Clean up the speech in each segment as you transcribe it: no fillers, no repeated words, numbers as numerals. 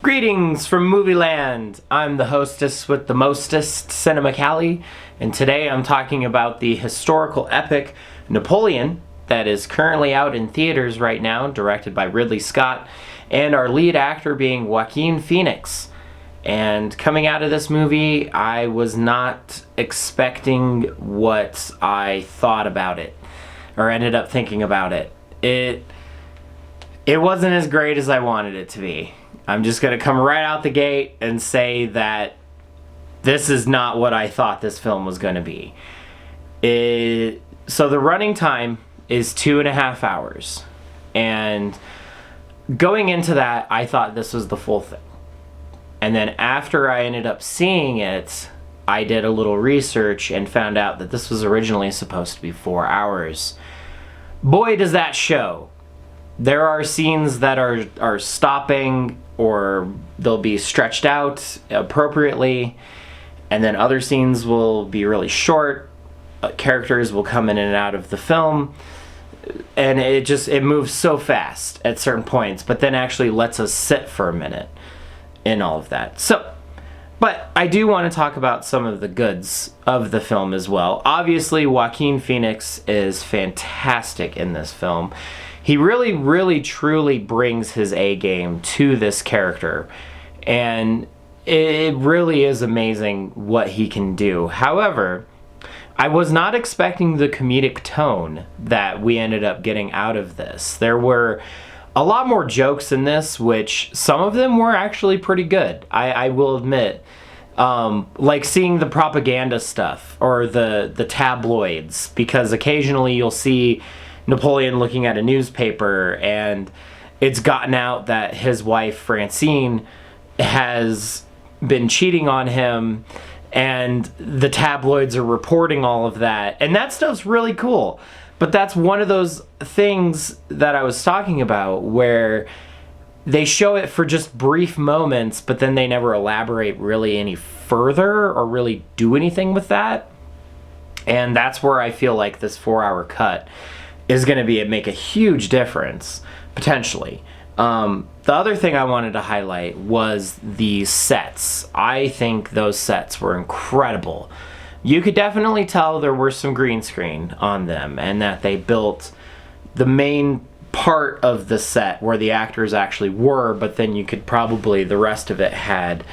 Greetings from Movie Land. I'm the hostess with the mostest, Cinemacallie, and today I'm talking about the historical epic Napoleon that is currently out in theaters right now, directed by Ridley Scott, and our lead actor being Joaquin Phoenix. And coming out of this movie, I was not expecting what I thought about it, or ended up thinking about it. It wasn't as great as I wanted it to be. I'm just going to come right out the gate and say that this is not what I thought this film was going to be. So the running time is 2.5 hours. And going into that, I thought this was the full thing. And then after I ended up seeing it, I did a little research and found out that this was originally supposed to be 4 hours. Boy, does that show. There are scenes that are stopping, or they'll be stretched out appropriately, and then other scenes will be really short. Characters will come in and out of the film, and it moves so fast at certain points, but then actually lets us sit for a minute in all of that. But I do want to talk about some of the goods of the film as well. Obviously, Joaquin Phoenix is fantastic in this film. He really, really, truly brings his A game to this character, and it really is amazing what he can do. However, I was not expecting the comedic tone that we ended up getting out of this. There were a lot more jokes in this, which some of them were actually pretty good, I will admit. Like seeing the propaganda stuff, or the tabloids, because occasionally you'll see Napoleon looking at a newspaper and it's gotten out that his wife Francine has been cheating on him, and the tabloids are reporting all of that, and that stuff's really cool. But that's one of those things that I was talking about where they show it for just brief moments, but then they never elaborate really any further or really do anything with that. And that's where I feel like this 4-hour cut is going to make a huge difference, potentially. The other thing I wanted to highlight was the sets. I think those sets were incredible. You could definitely tell there were some green screen on them, and that they built the main part of the set where the actors actually were, but then you could probably, the rest of it had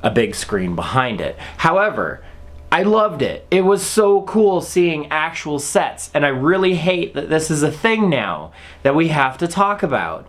a big screen behind it. However, I loved it. It was so cool seeing actual sets, and I really hate that this is a thing now that we have to talk about.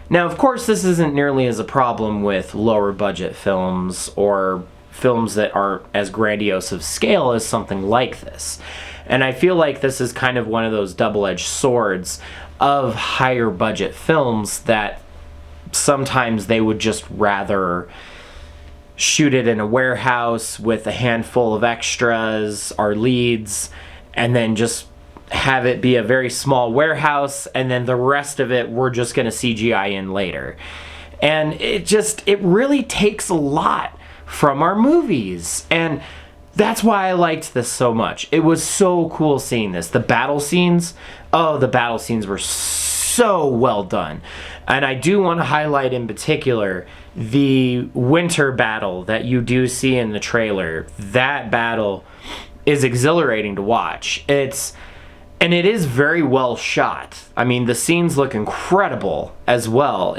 Now, of course, this isn't nearly as a problem with lower budget films or films that aren't as grandiose of scale as something like this. And I feel like this is kind of one of those double-edged swords of higher budget films that sometimes they would just rather shoot it in a warehouse with a handful of extras or leads, and then just have it be a very small warehouse, and then the rest of it we're just going to CGI in later. And it really takes a lot from our movies, and that's why I liked this so much. It was so cool seeing this. The battle scenes were so well done. And I do want to highlight in particular the winter battle that you do see in the trailer. That battle is exhilarating to watch. It is very well shot. I mean, the scenes look incredible as well.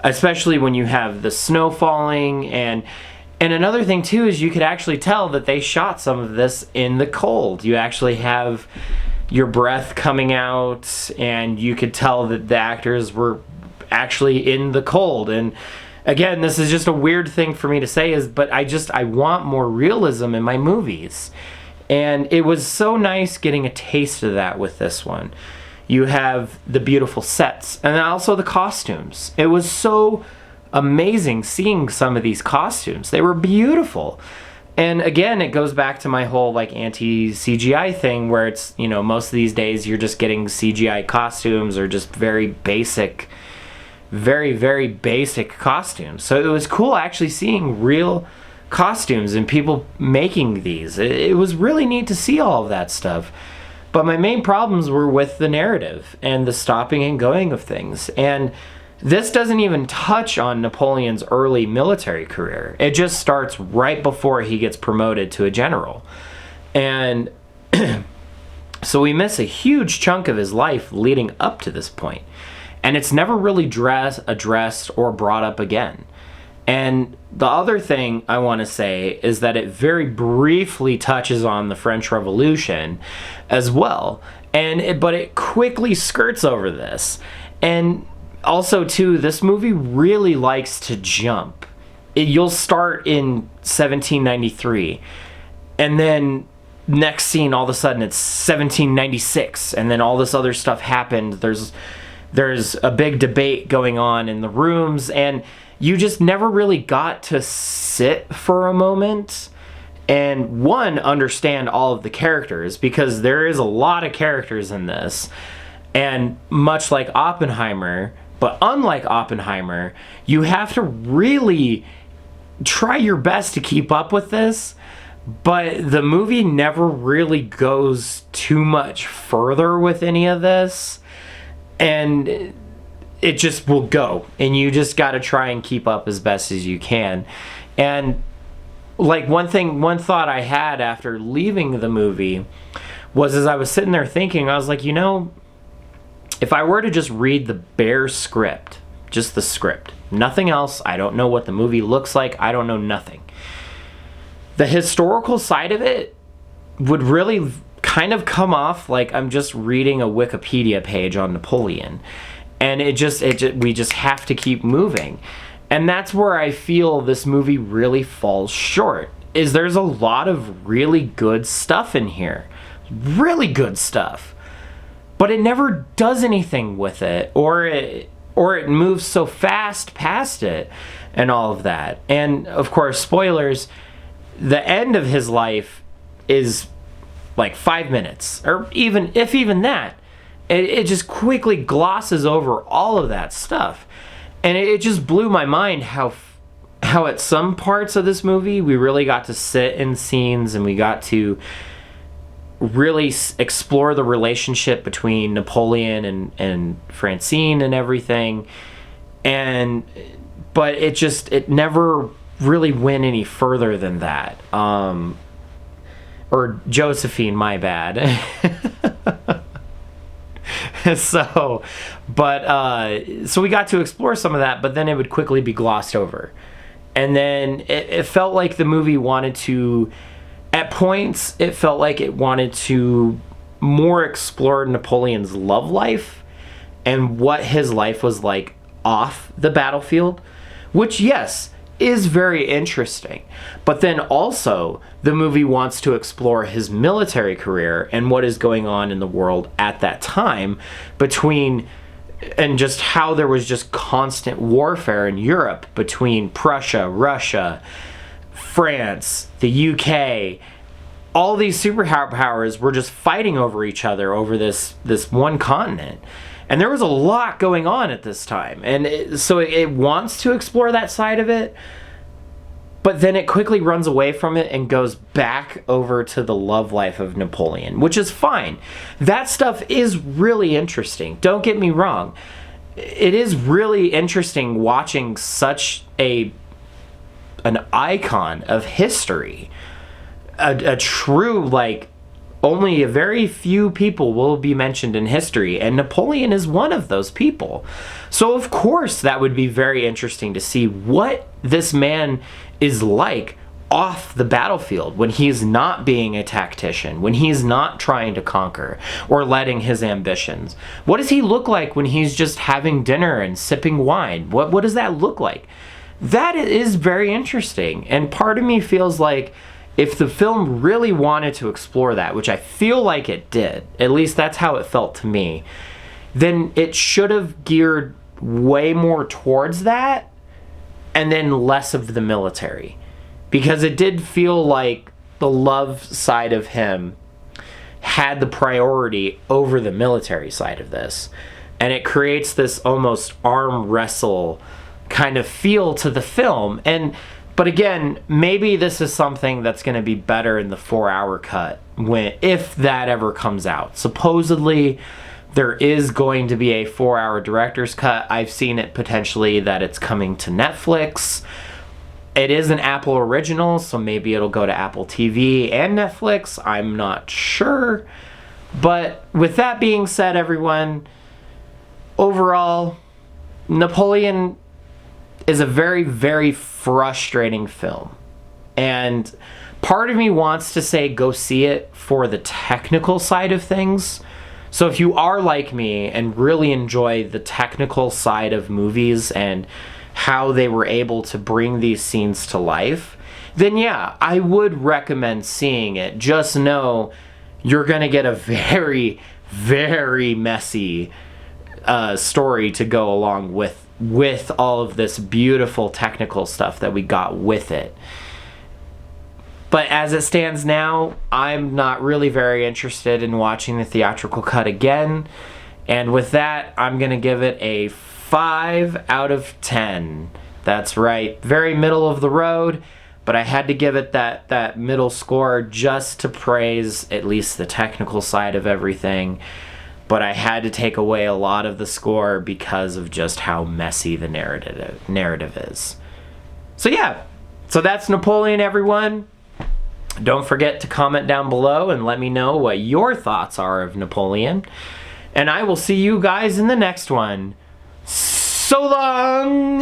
Especially when you have the snow falling, and another thing too is you could actually tell that they shot some of this in the cold. You actually have your breath coming out, and you could tell that the actors were actually in the cold. And again, this is just a weird thing for me to say, but I want more realism in my movies. And it was so nice getting a taste of that with this one. You have the beautiful sets, and also the costumes. It was so amazing seeing some of these costumes. They were beautiful. And again, it goes back to my whole anti-CGI thing, where it's, most of these days you're just getting CGI costumes, or just very basic, very, very basic costumes. So it was cool actually seeing real costumes and people making these. It was really neat to see all of that stuff. But my main problems were with the narrative and the stopping and going of things. And This doesn't even touch on Napoleon's early military career. It just starts right before he gets promoted to a general. And so we miss a huge chunk of his life leading up to this point. And it's never really addressed or brought up again. And the other thing I want to say is that it very briefly touches on the French Revolution as well. But it quickly skirts over this. And also, too, this movie really likes to jump. You'll start in 1793, and then next scene, all of a sudden, it's 1796, and then all this other stuff happened. There's a big debate going on in the rooms, and you just never really got to sit for a moment and, one, understand all of the characters, because there is a lot of characters in this. And much like Oppenheimer, but unlike Oppenheimer, you have to really try your best to keep up with this, but the movie never really goes too much further with any of this, and it just will go, and you just got to try and keep up as best as you can. And like one thought I had after leaving the movie was, as I was sitting there thinking, I was like, if I were to just read the bare script, just the script, nothing else, I don't know what the movie looks like, I don't know nothing, the historical side of it would really kind of come off like I'm just reading a Wikipedia page on Napoleon. And we just have to keep moving. And that's where I feel this movie really falls short, is there's a lot of really good stuff in here. Really good stuff. But it never does anything with it, or it moves so fast past it and all of that. And of course, spoilers, the end of his life is like 5 minutes, or even that. It just quickly glosses over all of that stuff. And it just blew my mind how at some parts of this movie we really got to sit in scenes and we got to really explore the relationship between Napoleon and Francine and everything. But it never really went any further than that. Or Josephine, my bad. So we got to explore some of that, but then it would quickly be glossed over. And then it felt like the movie wanted to, at points, it felt like it wanted to more explore Napoleon's love life and what his life was like off the battlefield, which, yes, is very interesting. But then also, the movie wants to explore his military career and what is going on in the world at that time and just how there was just constant warfare in Europe between Prussia, Russia, France, the UK. All these superpowers were just fighting over each other over this one continent. And there was a lot going on at this time. And so it wants to explore that side of it, but then it quickly runs away from it and goes back over to the love life of Napoleon, which is fine. That stuff is really interesting. Don't get me wrong. It is really interesting watching such an icon of history, a true, like, only a very few people will be mentioned in history, and Napoleon is one of those people. So of course that would be very interesting to see what this man is like off the battlefield when he's not being a tactician, when he's not trying to conquer or letting his ambitions. What does he look like when he's just having dinner and sipping wine? What does that look like? That is very interesting, and part of me feels like if the film really wanted to explore that, which I feel like it did, at least that's how it felt to me, then it should have geared way more towards that and then less of the military. Because it did feel like the love side of him had the priority over the military side of this. And it creates this almost arm wrestle kind of feel to the film. But again, maybe this is something that's going to be better in the 4-hour cut, if that ever comes out. Supposedly, There is going to be a 4-hour director's cut. I've seen it potentially that it's coming to Netflix. It is an Apple original, so maybe it'll go to Apple TV and Netflix. I'm not sure. But with that being said, everyone, overall, Napoleon is a very, very frustrating film. And part of me wants to say go see it for the technical side of things. So if you are like me and really enjoy the technical side of movies and how they were able to bring these scenes to life, then yeah, I would recommend seeing it. Just know you're gonna get a very, very messy story to go along with all of this beautiful technical stuff that we got with it. But as it stands now, I'm not really very interested in watching the theatrical cut again. And with that, I'm gonna give it a 5 out of 10. That's right, very middle of the road, but I had to give it that middle score just to praise at least the technical side of everything. But I had to take away a lot of the score because of just how messy the narrative is. So yeah, so that's Napoleon, everyone. Don't forget to comment down below and let me know what your thoughts are of Napoleon. And I will see you guys in the next one. So long!